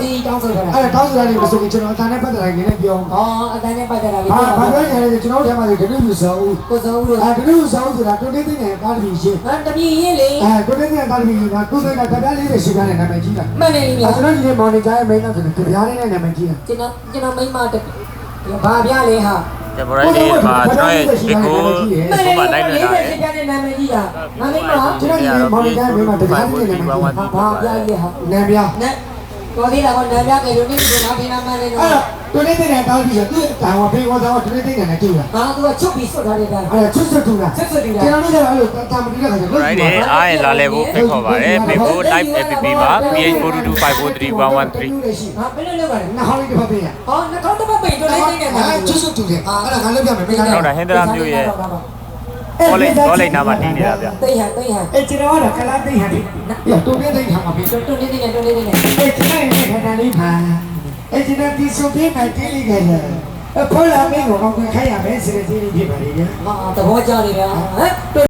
ဒီတောင်းဆိုတာအဲ့တောင်းဆိုတာတွေမဆိုရင်ကျွန်တော်အတန်းနဲ့ပတ်သက်တိုင်းလည်းပြောအတန်းနဲ့ပတ်သက်တာလေဘာပြောကြလဲကျွန်တော်တို့ထဲမှာဒနုလူဆောင်ဦးကိုစောဦးတို့ဒနုလူဆောင်ဦးဆိုတာတွင်းတင်းနဲ့ကားတီရှင်းတပည့်ရင်လေတွင်းတင်းနဲ့ကားတီကသူ့စိတ်ကတပြားလေးနဲ့ရှင်းပြတဲ့နာမည်ကြီးတာမှန်တယ်လေကျွန်တော်ဒီမော်နီဂျာရဲ့မိန်းကဆိုတပြားလေးနဲ့နာမည်ကြီးတာကျွန်တော်မိမတဘာပြလေဟာကျဘရိုင်းလေးမှာကျွန်တော်ရဲ့ဒီကိုဘာလိုက်နေတာလဲရှင်းပြတဲ့နာမည်ကြီးတာငါမိမကျွန်တော်ဒီမော်နီဂျာမိန်းကတပြားလေးနဲ့နာမည်ကြီးဘာပြလေဟာနာမည်နဲ့တော်သေးတာကနာပြကရုံနေဒီနာဖေးနာမလေးတော့တွင်းတင်းနဲ့ကားတီသူ့တောင်ဝဖေးဝါတော့တွင်းတင်းနဲ့တူတာသူကချုပ်ပြီးဆွတ်ထားတဲ့ကောင်ချွတ်တူတာဆွတ်တူတာကျွန်တော်တို့ကအဲ့လိုတာမတီးတဲ့ခါကျတော့ရိုင်းလေးအားရလာလဲဖို့ဖိတ်ခေါ်ပါတယ်မေကို live app မှာ PH422543113ဘယ်လိုလုပ်ပါလဲနှာခေါင်းလေးတစ်ဖက်ပေးရနှာခေါင်းတစ်ဖက်ပိတ်တော့လေးသိနေတာချွတ်တူတယ်အဲ့ဒါငါလည်းပြမယ်မိန်းကဟုတ်တယ်ဟင်္ဒရာမျိုးရဲ့ကောလိပ်နာမှာတည်နေတာဗျသိဟန်ကျွန်တော်ကကလာသိဟန်ဒီတူနေသိထားမှာပြီတူနေနေတူနေနေကျွန်တော်ရဲ့ခဏလေးပါကျွန်တော်ဒီဆိုပြမယ်တင်းလေးကလည်းဖော်လာမင်းကိုအောင်ခိုင်းရမယ်ဆိုတဲ့စီးလေးဖြစ်ပါလေသဘောကျနေဗျာဟမ်